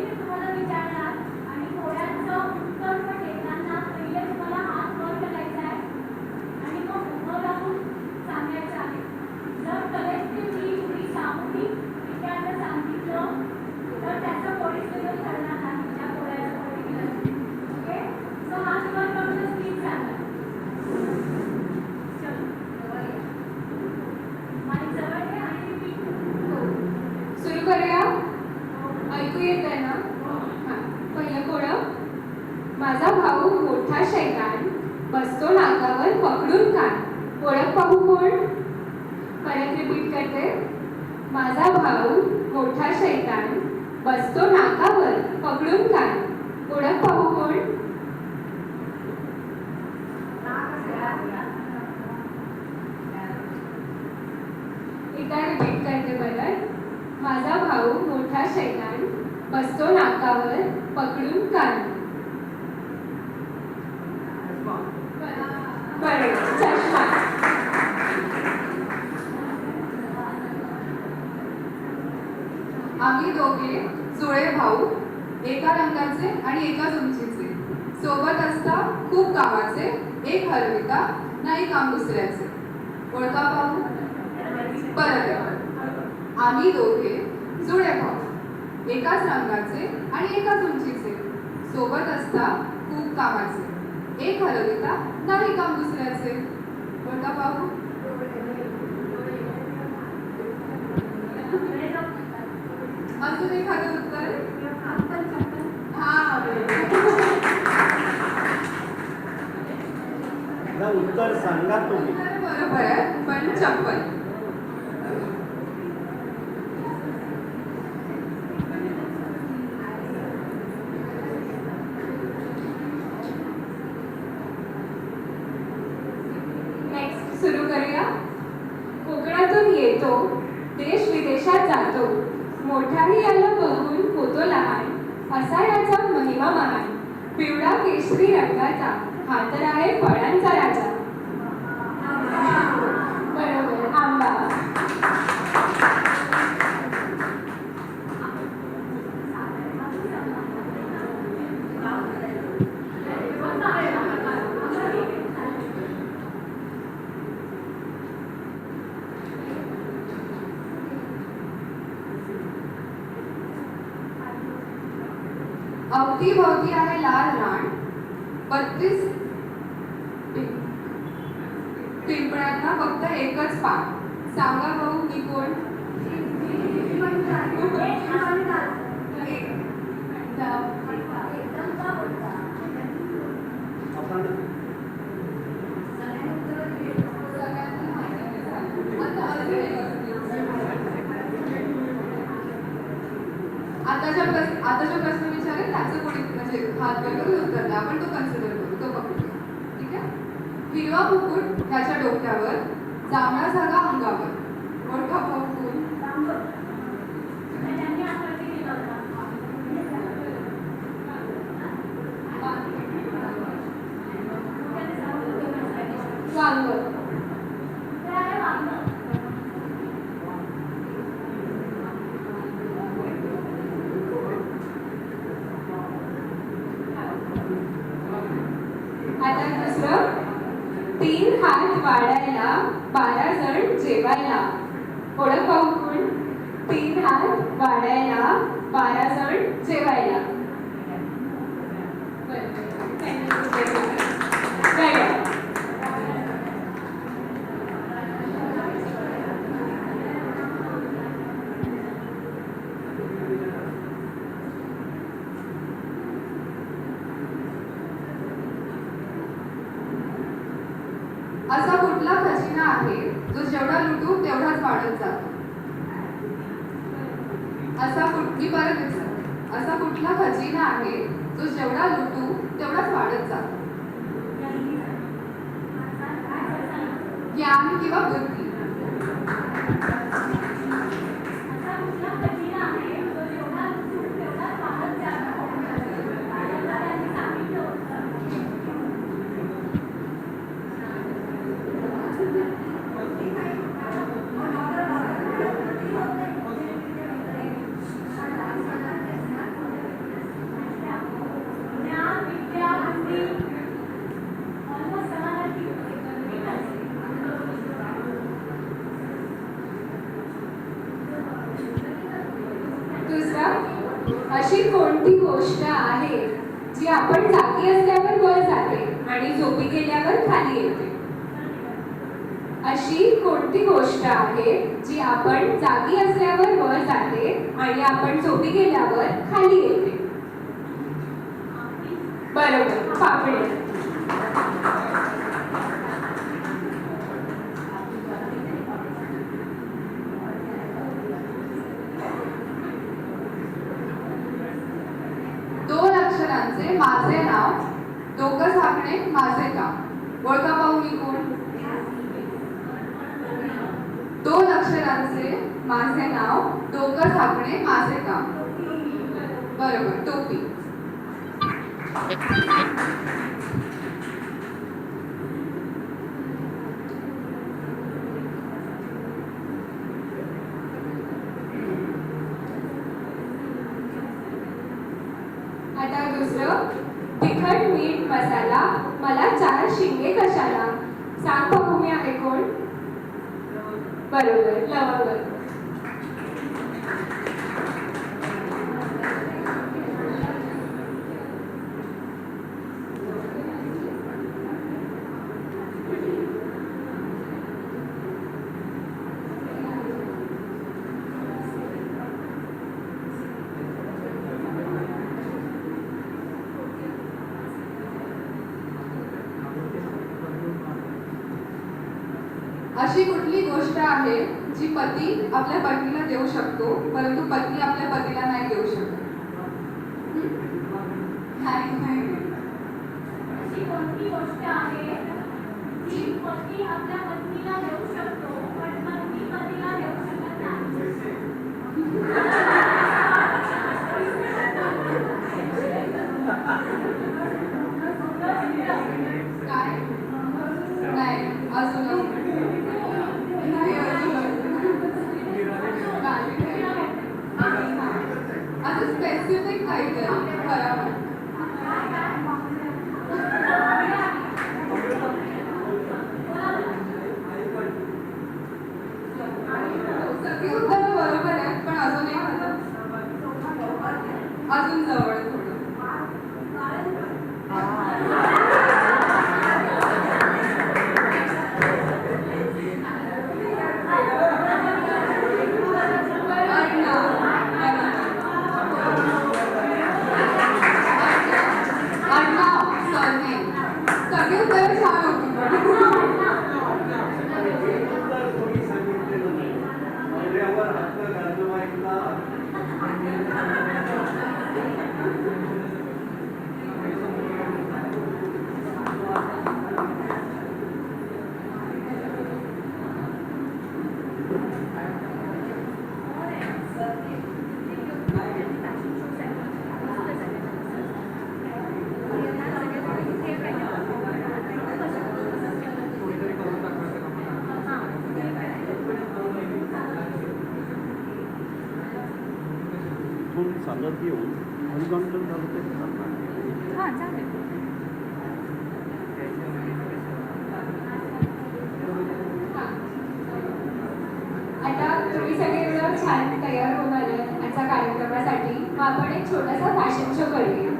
ते तुम्हाला विचारणार आणि घोड्यांचं उत्तर पण देताना पहिले तुम्हाला हात वर करायचा आहे आणि मग उभं राहून सांगायचं आहे. जर कलेक्टिव्हली तुम्ही सामूहिक विचारायला सांगितलं तर त्याचं कोणीच विरोध करणार नाही त्या घोड्याचं पर्टिक्युलर. ओके, सो हात वर करून स्पीच सांगा. माईक जवळ घे आणि रिपीट. सुरू करूया. ऐकू येत आहे ना? हां, पहिलं कोणं? माझा भाऊ मोठा शैतान बसतो नाकावर पकडून कान. ओळख पाहू कोण? परत रिपीट करते. माझा भाऊ मोठा शैतान बसतो नाकावर पकडून कान. ओळख पाहू कोण? एकदा रिपीट करते परत. माझा भाऊ मोठा शैतान बसतो नाकावर पकडून कान. बरोबर, चष्मा. आम्ही दोघे जुळे भाऊ, एका रंगाचे आणि एकाच उंचीचे, सोबत असता खूप कामाचे, एक हरविता नाही काम दुसऱ्याचे. ओळखा पाहू. परत. आम्ही दोघे जुळे भाऊ, एकाच रंगाचे आणि एकाच उंचीचे, सोबत असता खूप कामाचे, एक हरविता नाही काम दुसऱ्याचे. ओळखा पाहू. अजून एखादं उत्तर. हा, उत्तर सांगा तुम्ही. बरोबर आहे, पण चप्पल. नेक्स्ट सुरू करूया. कोकणातून येतो, देश विदेशात जातो, मोठ्याही याला बघून होतो लहान, असा याचा महिमा महान. पिवळा केशरी रंगाचा, हा तर आहे फळांचा राजा. बरोबर, आंबा. अवतीभवती आहे लाल रान, 32 पिंपळांना फक्त एकच पान. सांगा भाऊ मी कोण? आता जो प्रश्न विचारेल त्याचं कोणी म्हणजे हात वर करून उत्तर द्या. आपण तो कन्सिडर करू, तो बघूया. ठीक आहे. हिरवा मुकुट त्याच्या डोक्यावर, जांभळा जागा अंगावर. ओळखा भाऊ कोण? वांग. आता दुसरं. 3 हात वाढायला, 12 जण जेवायला. ओळख पाहू कोण? 3 हात वाढायला, 12 जण जेवायला. असा कुठला खजिना आहे जो जेवढा लुटू तेवढाच वाढत जातो? मी परत विचारते. असा कुठला खजिना आहे जो जेवढा लुटू तेवढाच वाढत जातो? ज्ञान किंवा बुद्धी. अशी कोणती गोष्ट आहे जी आपण जागी असल्यावर वर जाते आणि झोपी गेल्यावर खाली येते? अशी कोणती गोष्ट आहे जी आपण जागी असल्यावर वर जाते आणि आपण झोपी गेल्यावर खाली येते? बरोबर, पापडी. दोन अक्षरांचे माझे नाव, डोकं झाकणे माझे काम. ओळखा पाहू मी कोण? दोन अक्षरांचे माझे नाव, डोकं झाकणे माझे काम. बरोबर, टोपी. आता दुसरं, तिखट मीठ मसाला मला 4 शिंगे कशाला? सांग बघू मी आहे कोण? बरोबर, लवंग. अशी कुठली गोष्ट आहे जी पती आपल्या पत्नीला देऊ शकतो परंतु पत्नी आपल्या पतीला नाही देऊ शकत? नाही. अशी कोणती गोष्ट आहे जी पती आपल्या पत्नीला देऊ शकतो पण पत्नी पतीला देऊ शकत नाही? काय? नाही, अजून नाही, असं स्पेसिफिक काहीतरी बरोबर. सगळी उत्तरं बरोबर आहेत पण अजून एक अजून जवळ थोडं. चालत येऊन हॉरिझॉन्टल झालं ते आता तुम्ही सगळे एवढं छान तयार होऊन आले आजच्या कार्यक्रमासाठी. मग आपण एक छोटासा फॅशन शो करूया.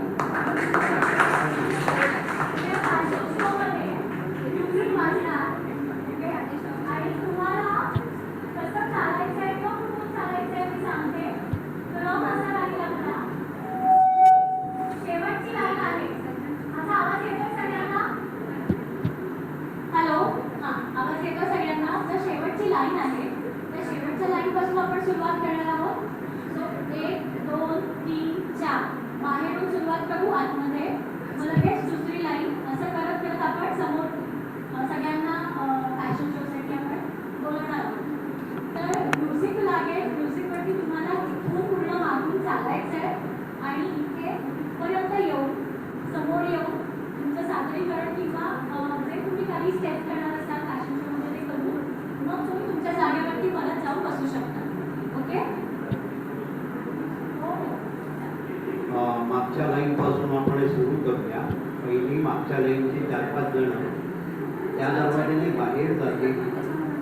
त्या फॅशन शोमध्ये म्युझिक वाजणार आणि तुम्हाला कसं चालायचंय किंवा कुठून चालायचंय मी सांगते. क्रम असा राहील आपला. शेवटची लाईन आहे. असा आवाज येतोय सगळ्यांना? हॅलो, हां, आवाज येतोय सगळ्यांना? तर शेवटची लाईन आहे. त्या शेवटच्या लाईन पासून आपण सुरुवात करणार आहोत. सो 1 2 3 4 बाहेरून सुरुवात करू आतमध्ये. मग लगेच दुसरी लाईन असं करत करत आपण समोर सगळ्यांना फॅशन शोसाठी आपण बोलवणार आहोत. तर म्युझिक लागेल. म्युझिकवरती तुम्हाला इथून पूर्ण मागून चालायचं आहे आणि इथे इथपर्यंत येऊन समोर येऊन तुमचं सादरीकरण किंवा जे तुम्ही काही स्टेप करणार असाल फॅशन शोमध्ये ते करून मग तुम्ही तुमच्या जागेवरती परत जाऊन बसू शकता. ओके? हो. मागच्या लाईन पासून आपण सुरू करूया. पहिली मागच्या लाईनची 4-5 जण त्या दरवाजाने बाहेर जातील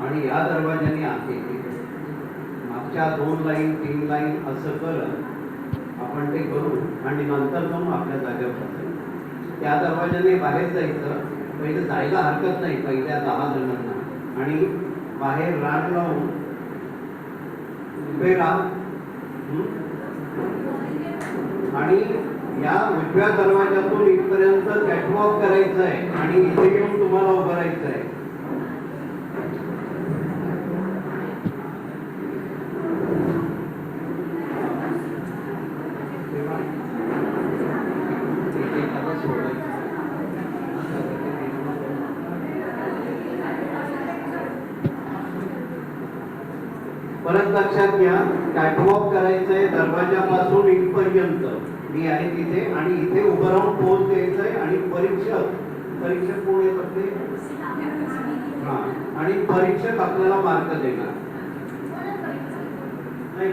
आणि या दरवाजाने आत येतील. मागच्या 2 लाईन 3 लाईन असं करत आपण ते करू आणि नंतर जाऊन आपल्या जागेवर बसायचं. त्या दरवाजाने बाहेर जायचं. पहिले जायला हरकत नाही पहिल्या 10 जणांना आणि बाहेर रांग लावून उभे राहा. आणि या उजव्या दरवाजातून इथपर्यंत कॅटवॉक करायचं आहे आणि इथे येऊन तुम्हाला उभं राहायचं आहे. परत लक्षात घ्या, कॅटवॉक करायचं आहे दरवाजापासून इथपर्यंत. मी आहे तिथे आणि इथे उभं राहून पोच द्यायचं आहे आणि परीक्षक कोण येतात ते? हा, आणि परीक्षक आपल्याला मार्क देणार नाही.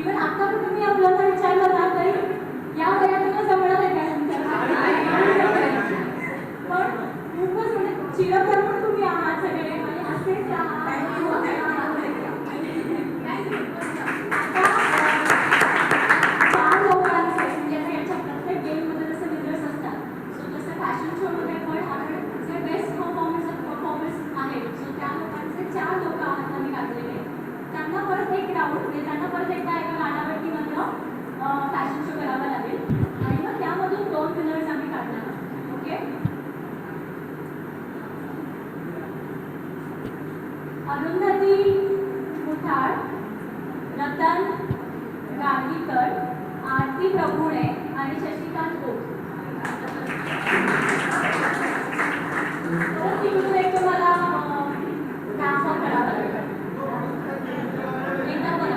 इव्हन आता पण तुम्ही आपल्याला विचारलं ना तरी या वयातून जमणार आहे काय पण खूपच म्हणजे चिरंतर पण तुम्ही आहात सगळे आणि असेच राहा. चार लोकांचे म्हणजे आता याच्या प्रत्येक गेममध्ये जसं विनर्स असतात सो तसं फॅशन शोमध्ये पण आपण जे बेस्ट परफॉर्मन्स आहेत सो त्या लोकांचे 4 लोक आहात आम्ही काढलेले. त्यांना परत एक राऊंड म्हणजे त्यांना परत एकदा एका गाण्यावरती मात्र फॅशन शो करावा लागेल आणि मग त्यामधून 2 विनर्स आम्ही काढणार. ओके. अरुंधती मुठाळ, रतन गाडगीकर, आरती प्रभुणे आणि शशिकांत ओक. तर तिकडून एक तुम्हाला ट्रान्सफर करावा लागेल. एकदा बोला.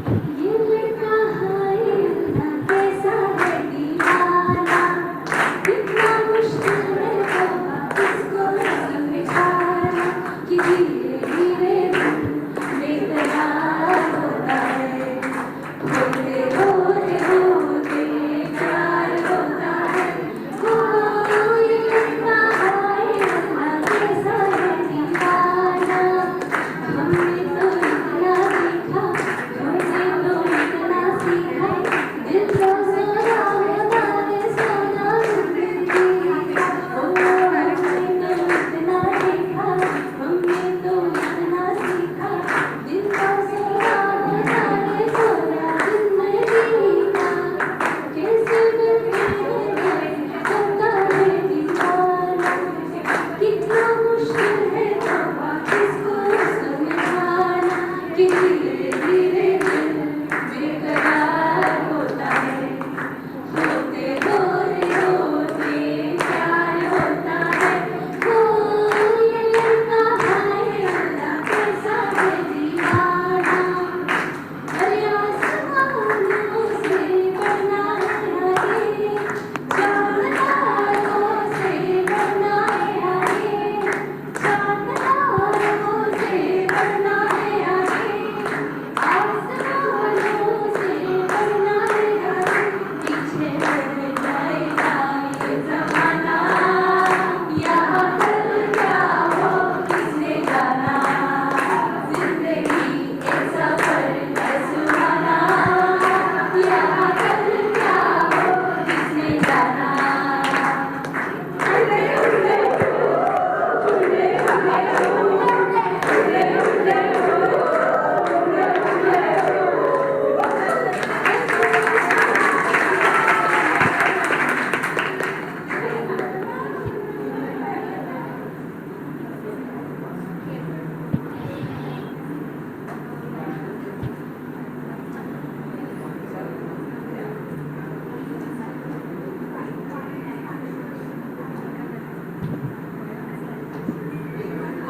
ये लड़का हाय अल्लाह कैसा है दीवाना, कितना मुश्किल है तौबा इसको समझाना कि धीरे धीरे बेकरार होता है, होते होते होते प्यार होता है। ओ ये लड़का हाय अल्लाह कैसा है दीवाना, हमने तो इतना देखा, हमने तो इतना सीखा, दिल तो सोना होता है सोना जिंदगी। ओ हमने तो इतना देखा, हमने तो इतना सीखा, दिल तो सोना होता है सोना जिंदगी का। कैसे मिलते हैं होता है दीवाना, कितना मुश्किल है तौबा इसको समझाना कि धीरे धीरे दिल बेकरार होता है, होते होते होते प्यार होता है। ओ ये लड़का हाय अल्लाह कैसा है दीवाना, अरे आसमानों से बढ़ना है ये, चाँद तारों से बढ़ना है ये, चाँद तारों से बढ़ना है ये, आसमानों से बढ़ना है ये। पीछे हट जाएगा ये ज़माना, यहाँ कल क्या हो किसने जाना, जिंदगी एक सफर है सुहाना, यहाँ कल क्या हो किसने जाना।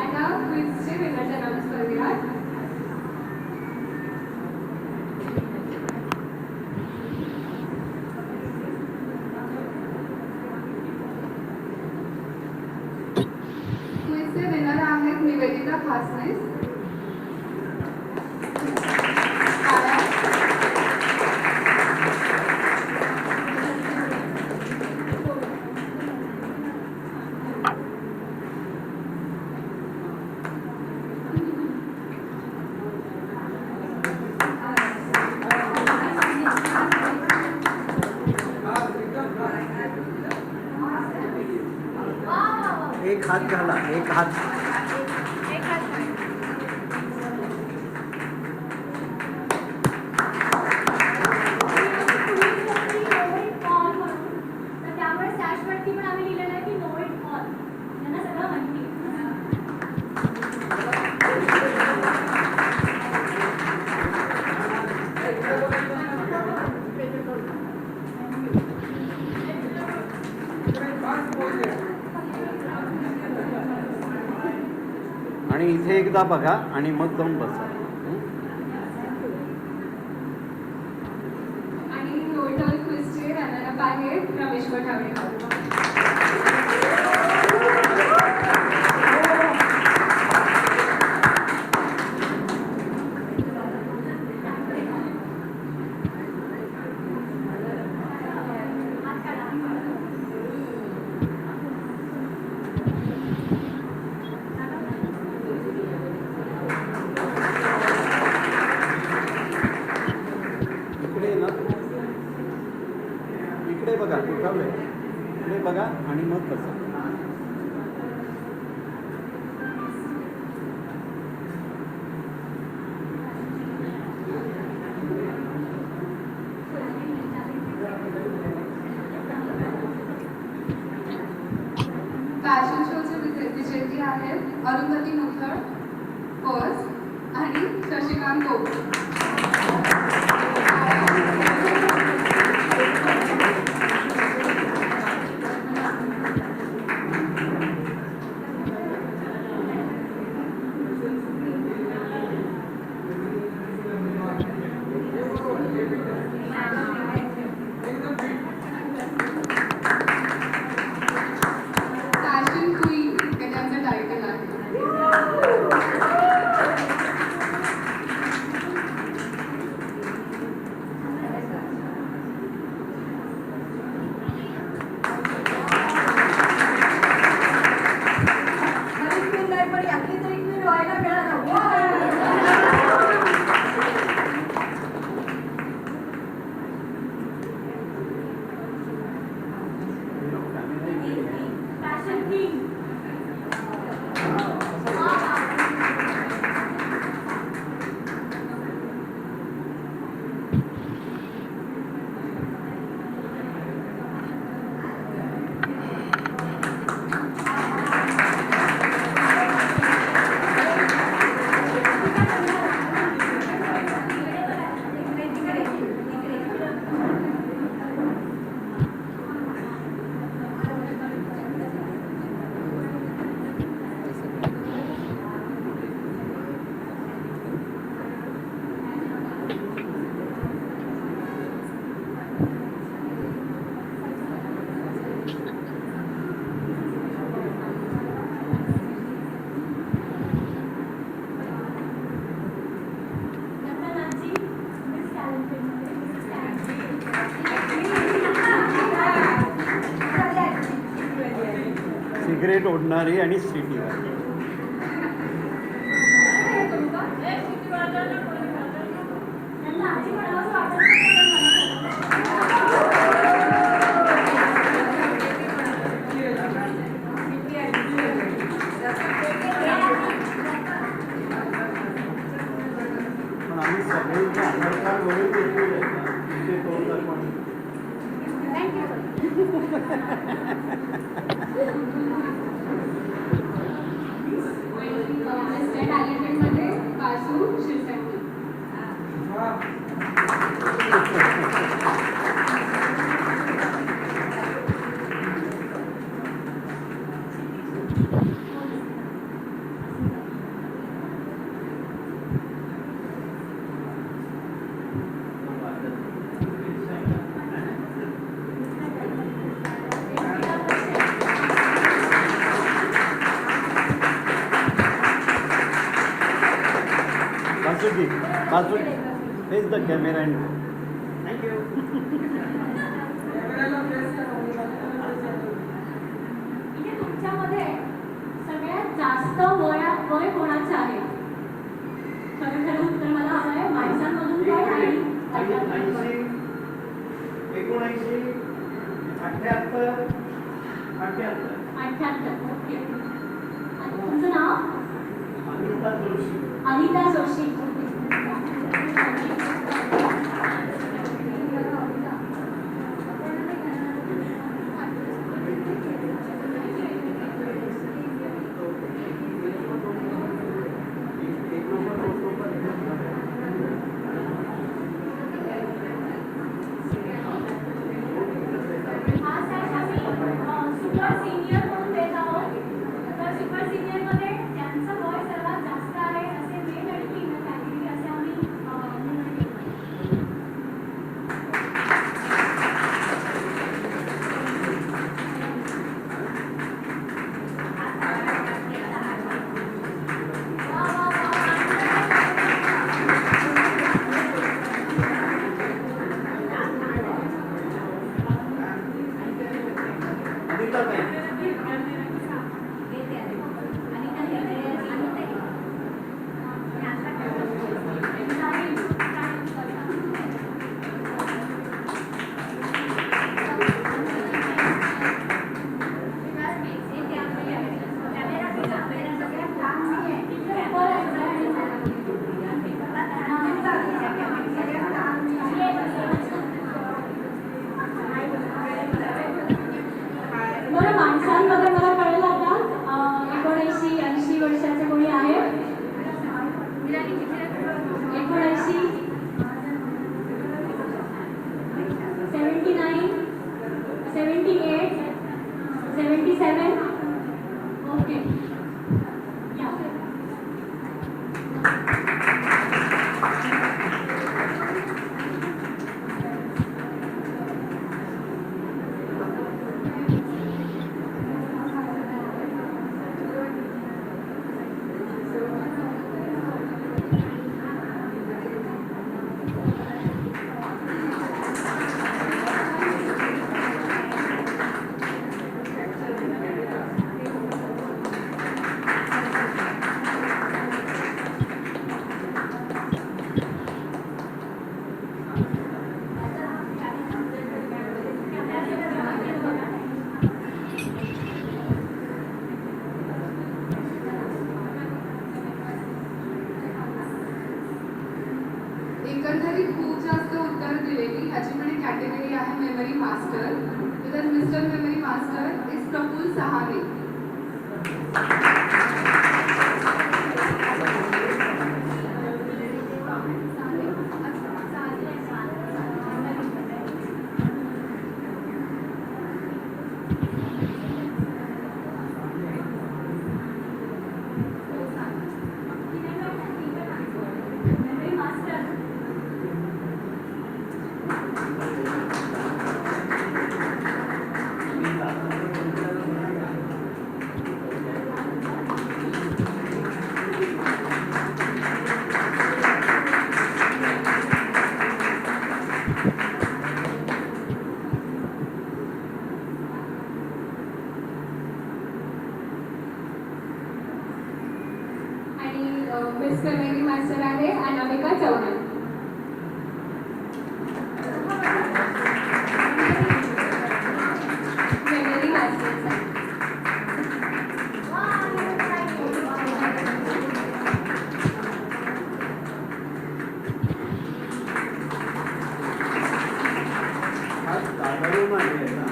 आता क्विजचे विनरचे अनाउन्स करूयात. क्विजचे विनर आहेत निवेदिता खासनेस, एक हात घाला, एक हात. तर त्यामुळे सॅशवरती पण आम्ही लिहिलेलं आहे की नो इट ऑल, यांना सगळं माहिती आणि इथे एकदा बघा आणि मग जाऊन बसा. आणि नोटल क्विजचे रनरअप आहेत रमेश पठावडे. इकडे ना, इकडे बघा कुठवलंय, इकडे बघा आणि मग बसा. फॅशन शोचे विजेते आहेत अरुंधती मुथळ फर्स्ट आणि शशिकांत गोप. सिगरेट ओढणारी आणि सिटी त्यांना आजी म्हणावंसं वाटत नाही, पण आम्ही सगळे आधार कार्ड वगैरे घेतलेले आहेत ना, तिथे तोडतात पण mister टॅलेंटेडमध्ये Vasu Shirsat. Basuki, Basuki, face the camera and thank you. इथे तुमच्यामध्ये सगळ्यात जास्त वय कोणाचं आहे? खरं खरं उत्तर मला हवं आहे, माणसांमधून काय आणि 80, 79, 78, 78. ओके. आणि तुमचं नाव? अनिता जोशी. अनिता जोशी. आज आम्ही सुपर सिनियर म्हणून देत आहोत. तर सुपर सिनियरमध्ये ज्यांचं वय सर्वात जास्त आहे असे मेल आणि फिमेल कॅटेगरी असे आम्ही निर्णय घेतला. वा, वा, अनिता ताई. बरं, माणसांमध्ये मला कळलं आता 79-80 वर्षाचे कोणी आहे? 79, 79, 78, 77. ओके. या. एकंदरीत खूप जास्त उत्तर दिलेली. ह्याची पण एक कॅटेगरी आहे मेमरी मास्टर. तर mister memory master is Praful Sahane. Memory master. ठरवून आली आहे ना.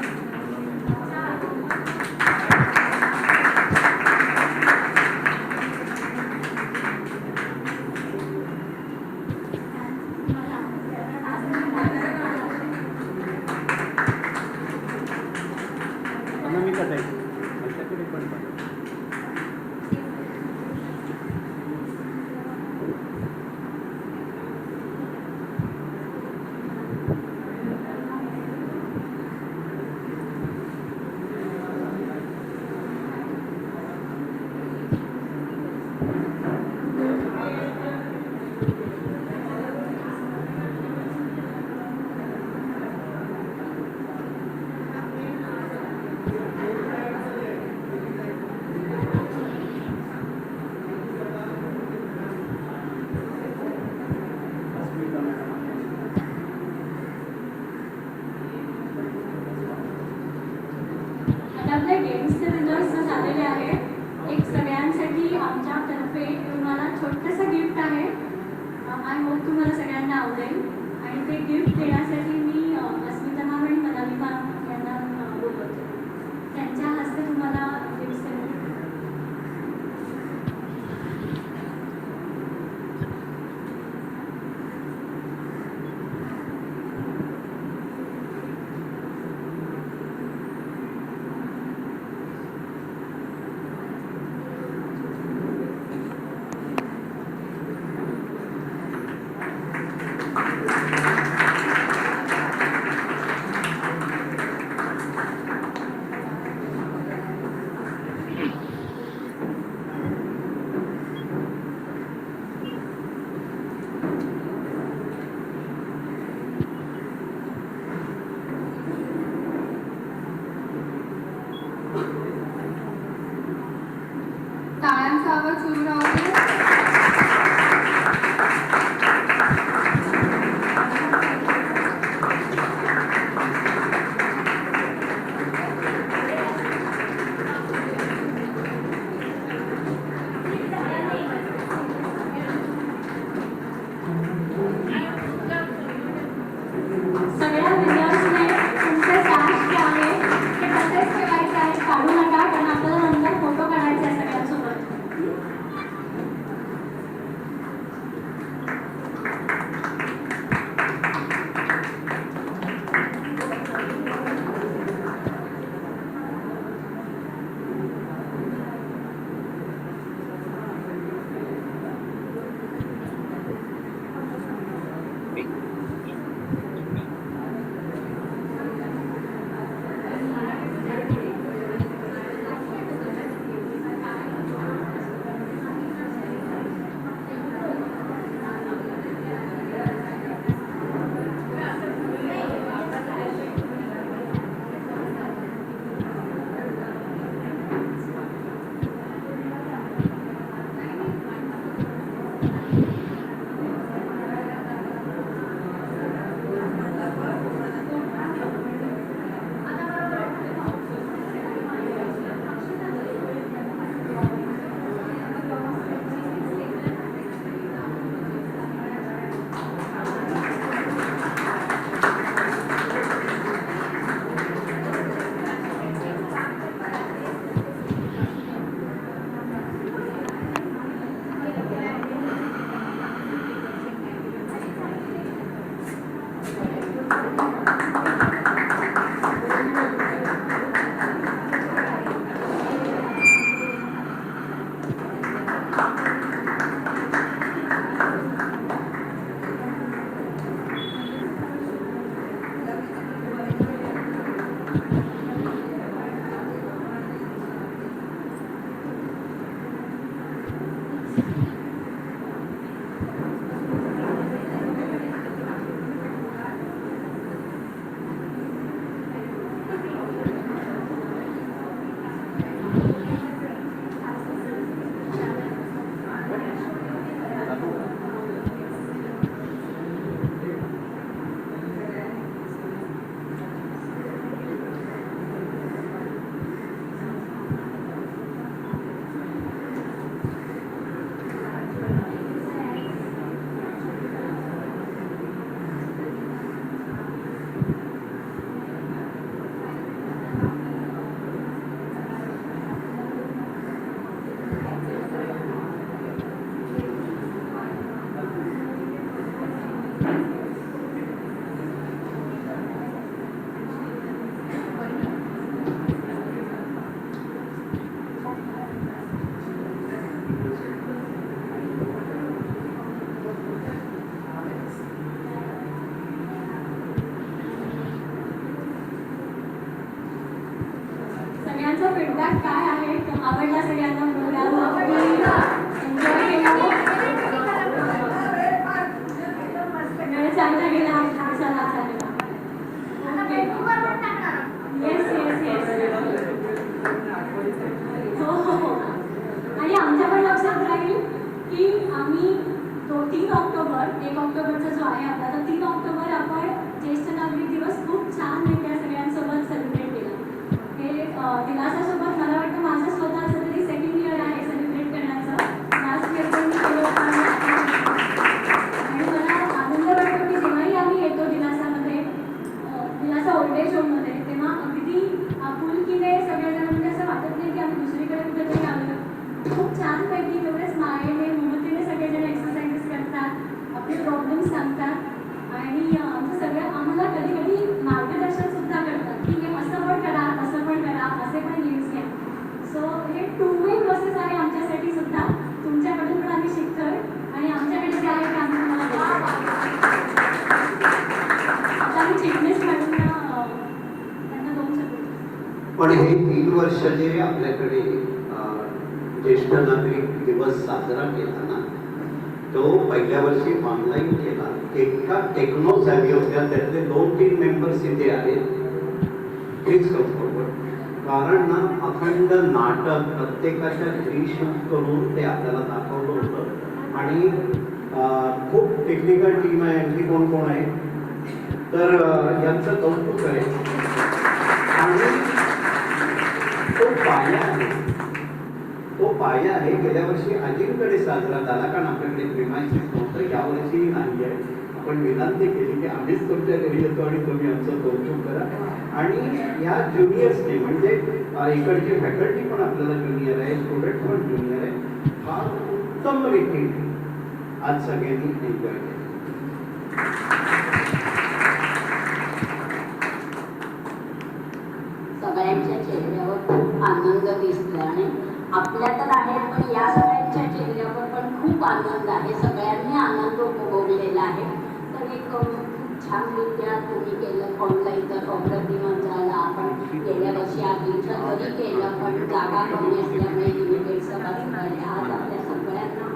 अनामिका ताई, माझ्याकडे पण बघा. आता आपल्या गेम्सचे रिझल्ट झालेले आहेत. एक सगळ्यांसाठी आमच्यातर्फे तुम्हाला छोटंसं गिफ्ट आहे. आय होप तुम्हाला सगळ्यांना आवडेल. आणि ते गिफ्ट देण्यासाठी मी अस्मिता मॅम आणि मनाली मॅम यांना बोलवते. त्यांच्या हस्ते तुम्हाला गिफ्ट देते. सगळ्यांचा फीडबॅक काय आहे? आवडला सगळ्यांना प्रोग्राम? एन्जॉय केला? वेळ चांगला गेला? चला चालेल. Yes yes yes. हो हो हो. आणि आमच्या पण लक्षात राहील की आम्ही 3 ऑक्टोबर, 1 ऑक्टोबरचा जो आहे आपला, तर 3 ऑक्टोबर आपण ज्येष्ठ नागरिक दिवस खूप छानरित्या सगळ्यांसोबत सेलिब्रेट केला. हे दिलासासोबत मला वाटतं माझं स्वतःचं तरी 2nd इयर आहे सेलिब्रेट करण्याचं. लास्ट इयर पण मी केलं होतं आणि मला आनंद वाटतो की जेव्हाही आम्ही येतो दिलासामध्ये, दिलासा ओल्ड एज होममध्ये, तेव्हा अगदी आपुलकीने सगळेजण, म्हणजे असं वाटत नाही की आम्ही दुसरीकडे कुठेतरी आलो. खूप छानपैकी तेवढेच मायेने ममतेने सगळेजण एक्सरसाइजेस करतात, आपले प्रॉब्लेम्स सांगतात आणि आमचं सगळं आम्हाला कधी कधी मार्गदर्शन सुद्धा करतात की हे असं पण करा, तसं पण करा, असे पण न्यूज घ्या. सो हे 2 वे प्रोसेस आहे आमच्यासाठी सुद्धा. तुमच्याकडून पण आम्ही शिकतोय आणि आमच्याकडे जे आहे ते आम्ही तुम्हाला देतो. आता आम्ही चिटणीस मॅडमना त्यांना 2 शब्द. पण हे 3 वर्ष जे आपल्याकडे ज्येष्ठ नागरिक दिवस साजरा केला ना, तो पहिल्या वर्षी ऑनलाईन केला. एका टेक्नो झाली होत्या, त्यातले 2-3 मेंबर्स इथे आहेत. Please come forward. कारण ना अखंड नाटक प्रत्येकाच्या घरी शूट करून ते आपल्याला दाखवलं होतं आणि खूप टेक्निकल टीम आहे. आणखी कोण कोण आहे तर यांचं कौतुक आहे. आणि तो पाया आहे. गेल्या वर्षी अजिंकडे साजरा झाला कारण आपल्याकडे प्रेमायसिस नव्हतं. यावर्षी नाही आहे. आपण विनंती केली की आम्हीच तुमच्या घरी येतो आणि तुम्ही आमचं कौतुक करा. आणि या ज्युनियर्सने, म्हणजे इकडची फॅकल्टी पण आपल्याला ज्युनियर आहे, स्टुडंट पण ज्युनियर आहे, फार उत्तम रीतीने आज सगळ्यांनी एन्जॉय केलं. सगळ्यांच्या चेहऱ्यावर खूप आनंद दिसला आणि आपल्या तर आहे, पण या सगळ्यांच्या चेहऱ्यावर पण खूप आनंद आहे. सगळ्यांनी आनंद उपभोगलेला आहे. तर एक खूप छानरित्या तुम्ही केलं. ऑनलाईन तर अप्रतिम झाला. आपण गेल्या वर्षी आधीच्या तरी केलं, पण जागा कमी असल्यामुळे लिमिटेड सभा झाली. आज आपल्या सगळ्यांना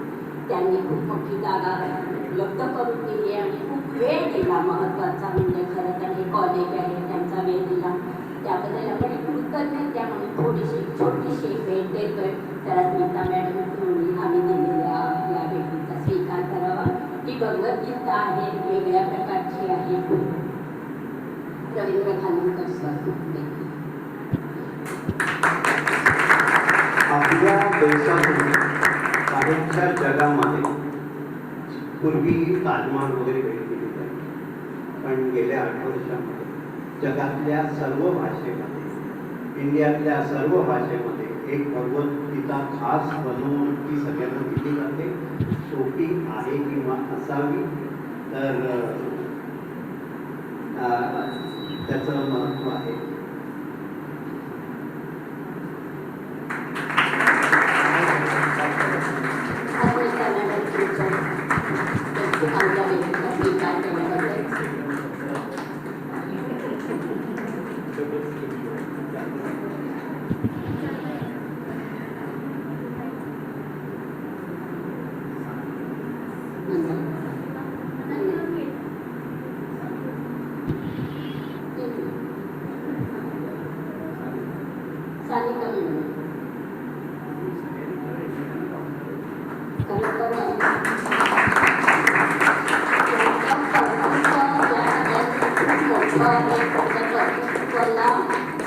त्यांनी खूप मोठी जागा उपलब्ध करून दिली आणि खूप वेळ दिला. महत्त्वाचा म्हणजे खरं तर हे कॉलेज आहे, त्यांचा वेळ दिला त्याबद्दल आपण एक कृतज्ञता म्हणून थोडीशी छोटीशी भेट देतोय. तर स्मिता मॅडम म्हणून आम्ही दिलेल्या या भेटीचा स्वीकार करावा. ही भगवद्गीता आहे, वेगळ्या प्रकारची आहे. रवींद्र खानोलकर सर. आपल्या देशातून बाहेरच्या जगामध्ये पूर्वी ताजमहाल वगैरे भेट दिली जाते, पण गेल्या 8 वर्षामध्ये जगातल्या सर्व भाषेमध्ये, इंडियातल्या सर्व भाषेमध्ये एक भगवद्गीता खास बनवून ती सगळ्यांना दिली जाते. सोपी आहे किंवा असावी, तर त्याचं महत्त्व आहे. अस्मिता मॅडम तुमच्या आमच्या भेटीचा स्वीकार केल्याबद्दल सानिका मॅडम.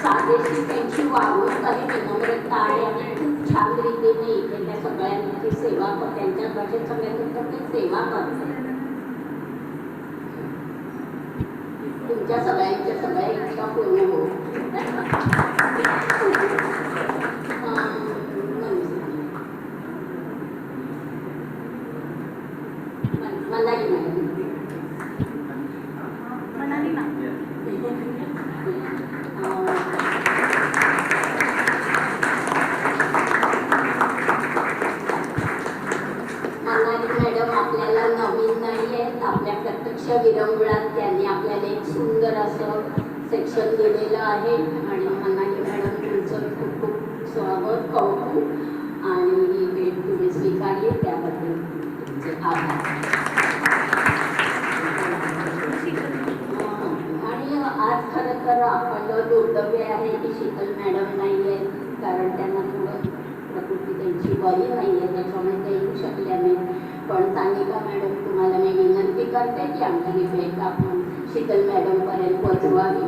साधेशी त्यांची वागणूक आणि विनम्रता आहे आणि खूप छान रीतीने इथे त्या सगळ्यांची सेवा त्यांच्याकडे सगळ्यांची सेवा करते. तुमच्या सगळ्यांच्या सगळ्या इच्छा पूर्ण हो. मलाही नाही मनाली मॅम. मनाली मॅडम आपल्याला नवीन नाही आहेत. आपल्या प्रत्यक्ष विरंगुळात त्यांनी आपल्याला एक सुंदर असं सेक्शन दिलेलं आहे आणि मनाली मॅडम तुमचं खूप खूप स्वागत कौतुक आणि ही भेट तुम्ही स्वीकारली त्याबद्दल तुमचे आभार. आणि आज खरं तर आपलं दुर्दैव आहे की शीतल मॅडम नाही आहेत, कारण त्यांना थोडं प्रकृती त्यांची बरी नाही आहे, त्याच्यामुळे ते येऊ शकल्या नाही. पण सानिका मॅडम, तुम्हाला मी विनंती करते की आमची ही भेट आपण शीतल मॅडमपर्यंत पोचवावी.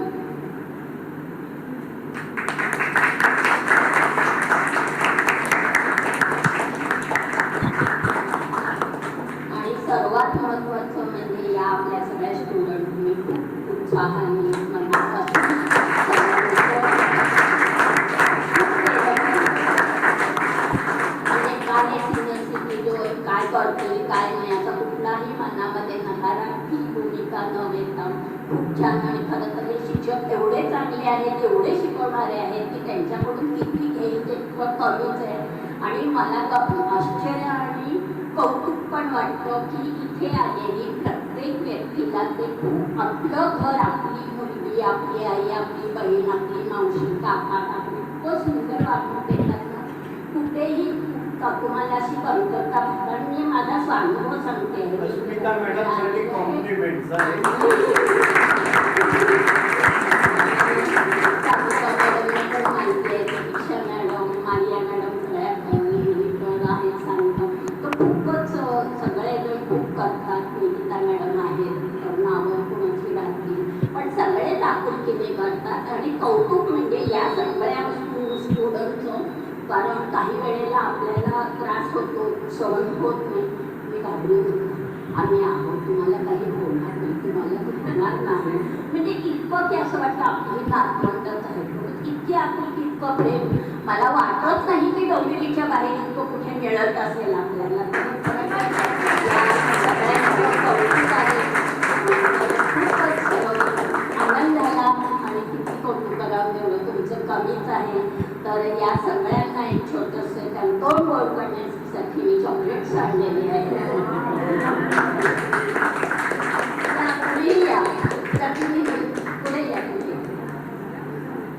आणि सर्वात महत्त्वाचं म्हणजे या आपल्या सगळ्या स्टुडंटनी खूप उत्साहाने मनापासून काय करतोय काय नाही याचा कुठलाही मनामध्ये नकारात्मक भूमिका न घेता खूप छान. आणि खरं तर हे शिक्षक एवढे चांगले आहेत, एवढे शिकवणारे आहेत की त्यांच्याकडून किती घेईल ते कमीच आहे. आणि मला आश्चर्य आणि कौतुक पण वाटतं की इथे आलेली प्रत्येक व्यक्तीला ते खूप आपलं घर, आपली मुलगी, आपली आई, आपली बहीण, आपली मावशी, काका, काकू इतकं सुंदर वागणूक देतात ना, कुठेही तुम्हाला अशी कमतरता. कारण मी माझा स्वानुभव सांगते. अस्मिता मॅडमसाठी कॉम्प्लिमेंट्स आहे. पण माहिती आहे, दीक्षा मॅडम, मारिया मॅडम सगळ्या आहेत सांगतात. तर खूपच सगळेजण खूप करतात. निकिता मॅडम आहेत, नावं कुणाची राहतील, पण सगळेच आपुलकीने करतात. आणि कौतुक म्हणजे या सगळ्या स्टुडंटचं, कारण काही वेळेला आपल्याला त्रास होतो, सहन होत नाही. मी घाबरून आम्ही आहोत, तुम्हाला काही होणार नाही, तुम्हाला होणार नाही, म्हणजे इतकं की असं वाटतं आपली नातवंडच आहे. इतकी आपुलकी, इतकं प्रेम मला वाटत नाही की डोंबिवलीच्या बाहेर इतकं कुठे मिळत असेल आपल्याला. कौतुक आहे, खूपच आनंद झाला. आणि किती कौतुक करावं तेवढं तुमचं कमीच आहे. तर या सगळ्यांना एक छोटंसं कंट्रोल गोळ करण्यासाठी मी चॉकलेट्स आणलेली आहे. पुढे या, पुढे या.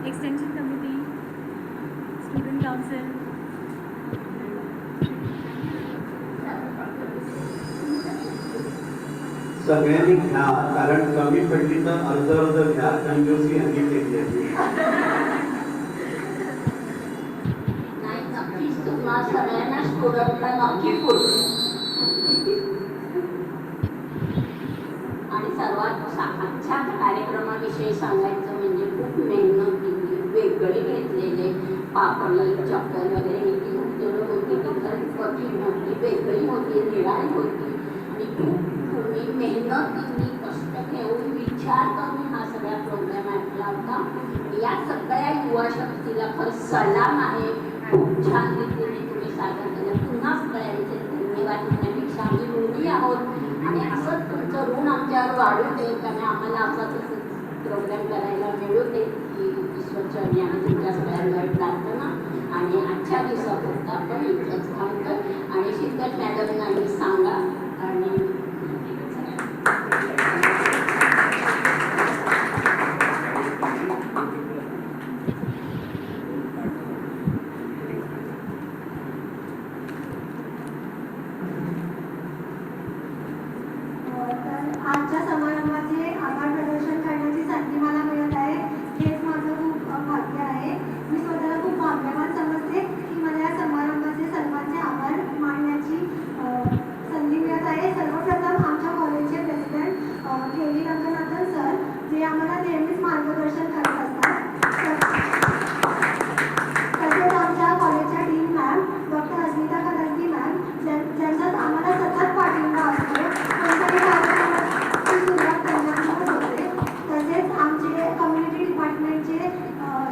Extension committee, student council. सगळ्यांनी घ्या, कारण कमी पडली तर अर्ध घ्या. कंजूसी यांनी केली आहे. तुम्हा सगळ्यांना स्टुडंटला नक्की बोलू. आणि सर्वात आजच्या कार्यक्रमाविषयी सांगायचं म्हणजे खूप मेहनत केली, वेगळी घेतलेले पापड, चॉकलेट वगैरे ही ती उत्तरं होती, ती खरंच कठीण होती, वेगळी होती, निराळी होती. आणि खूप तुम्ही मेहनत केली, कष्ट घेऊन विचार करून हा सगळा प्रोग्राम ऐकला होता. या सगळ्या युवा शक्तीला खरंच सलाम आहे. खूप छान रीतीने तुम्ही सादर केलं. पुन्हा सगळ्यांचे धन्यवाद म्हणण्यापेक्षा आम्ही ऋणी आहोत आणि असंच तुमचं ऋण आमच्यावर वाढू दे, कारण आम्हाला असाच प्रोग्राम करायला मिळू दे ही ईश्वरचरणी आणि तुमच्या सगळ्यांवर प्रार्थना. आणि आजच्या दिवसापुरतं आपण इथंच थांबतो. आणि शीतल मॅडमना सांगा आणि आजच्या समारंभाचे आभार प्रदर्शन करण्याची संधी मला मिळत आहे, हेच माझं खूप भाग्य आहे. मी स्वतःला खूप भाग्यवान समजते की मला या समारंभाचे सर्वांचे आभार मानण्याची संधी मिळत आहे. सर्वप्रथम आमच्या कॉलेजचे प्रेसिडेंट केली रंगनाथन सर, जे आम्हाला नेहमीच मार्गदर्शन करत असतात. तसेच आमच्या कॉलेजच्या डीन मॅम डॉक्टर अस्मिता खरंगी मॅम, ज्यांचा आम्हाला सतत पाठिंबा असतो. सुरुवात करण्यापासून होते. तसेच आमचे कम्युनिटी डिपार्टमेंटचे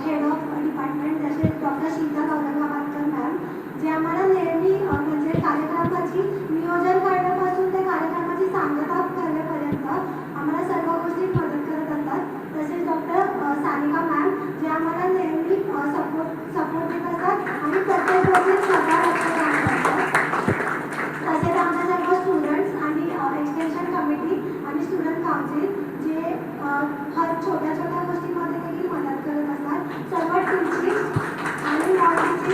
हेड ऑफ डिपार्टमेंट जसे डॉक्टर शीतल औरंगाबादकर मॅम, जे आम्हाला नेहमी म्हणजे कार्यक्रमाची नियोजन करण्यापासून ते कार्यक्रमाची सांगता करण्यापर्यंत आम्हाला सर्व गोष्टीत मदत करत असतात. तसेच डॉक्टर सानिका मॅम, जे आम्हाला नेहमी सपोर्ट देत असतात आणि प्रत्येक गोष्टीत स्वतः लक्ष घालत असतात. तसेच आमच्या सर्व स्टुडंट्स आणि एक्सटेन्शन कमिटी आणि स्टुडंट काउन्सिल, जे हर छोट्या छोट्या गोष्टीमध्ये देखील मदत करत असतात. सर्व टीचिंग आणि मॉडेलचे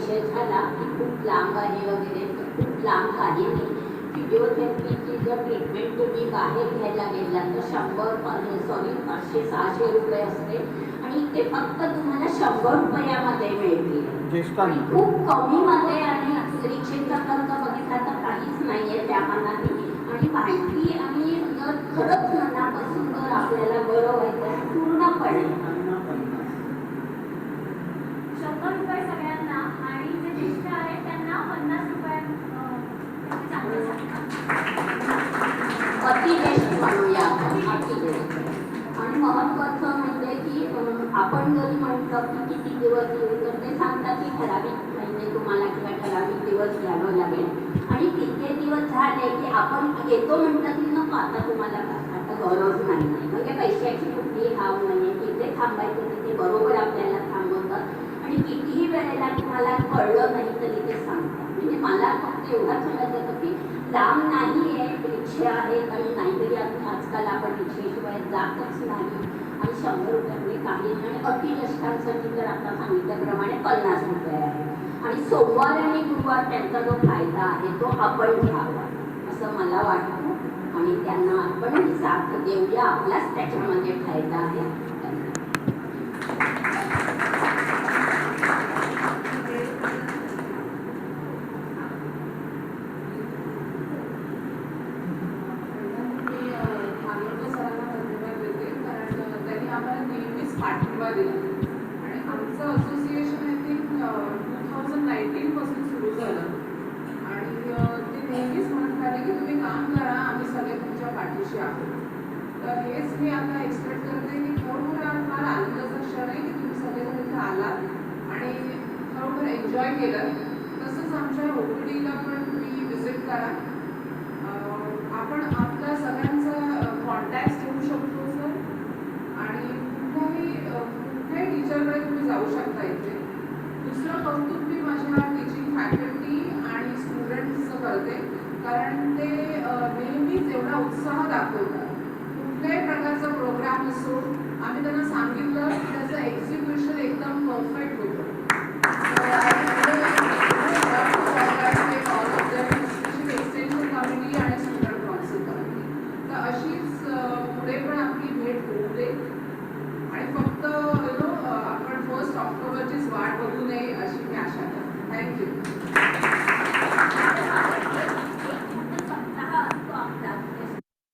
विषय झाला की खूप लांब आहे वगैरे, तर खूप लांब काही नाही. फिजिओथेरपीची जर ट्रीटमेंट तुम्ही बाहेर घ्यायला गेला तर 500-600 रुपये असते आणि ते फक्त तुम्हाला 100 रुपयामध्ये मिळतील. ज्येष्ठांना खूप कमीमध्ये आणि रिक्षेचा खर्च बघितला तर काहीच नाहीये त्या मानाने. आणि माहिती आणि जर खरंच मनापासून जर आपल्याला बरं व्हायचं पूर्णपणे 100 रुपये सगळ्यांना आणि जे ज्येष्ठ आहेत त्यांना 50 रुपये चांगलं अतिज्येष्ठ म्हणूया आपण, अतिज्येष्ठ. आणि महत्त्वाचं म्हणजे की आपण जरी म्हटलं की किती दिवस येऊ तर ते सांगतात की ठराविक महिने तुम्हाला किंवा ठराविक दिवस घ्यावं लागेल. आणि तितके दिवस झाले की आपण येतो म्हटलं की नको आता तुम्हाला आता गरज नाही. म्हणजे पैशाची कुठलीही हाव नाही आहे. तिथे थांबायचं तिथे बरोबर आपल्याला थांबवतात आणि कितीही वेळेला तुम्हाला कळलं नाही तरी ते सांगतात. म्हणजे मला फक्त एवढंच सांगायचं होतं की लांब नाही आहे, रिक्षा आहेत आणि नाहीतरी आजकाल आपण रिक्षेशिवाय जातच नाही. आणि 100 रुपयामध्ये काही नाही. आणि अतिज्येष्ठांसाठी तर आता सांगितल्याप्रमाणे 50 रुपये आहे. आणि सोमवार आणि गुरुवार त्यांचा जो फायदा आहे तो आपण घ्यावा असं मला वाटतं. आणि त्यांना आपण साथ देऊया, आपलाच त्याच्यामध्ये फायदा आहे. पाठिंबा दिला आणि आमचं असोसिएशन आय थिंक 2019 पासून सुरू झालं आणि ते नेहमीच म्हणत आले की तुम्ही काम करा, आम्ही सगळे तुमच्या पाठीशी आहोत. तर हेच मी आता एक्सपेक्ट करते की खरोखर फार आनंदाचा क्षण आहे की तुम्ही सगळेजण इथे आलात आणि खरोखर एन्जॉय केलं. तसंच आमच्या OPDला पण तुम्ही विजिट करा. आपण आपल्या सगळ्यांचा कॉन्टॅक्ट ठेवू शकतो सर आणि कुठल्याही टीचरकडे तुम्ही जाऊ शकता इथे. दुसरं कौतुक मी माझ्या टीचिंग फॅकल्टी आणि स्टुडंट्सचं करते कारण ते नेहमीच एवढा उत्साह दाखवतात. कुठल्याही प्रकारचा प्रोग्राम असो आम्ही त्यांना सांगितलं की त्याचं एक्झिक्युशन एकदम परफेक्ट होतं. एक्सटेन्शन कमिटी आणि स्टुडंट काउन्सिल कमिटी तर अशीच पुढे पण आपली भेट होऊ दे आणि फक्त आपण 1 ऑक्टोबरचीच वाट बघू नये अशी मी आशा करते. थँक्यू.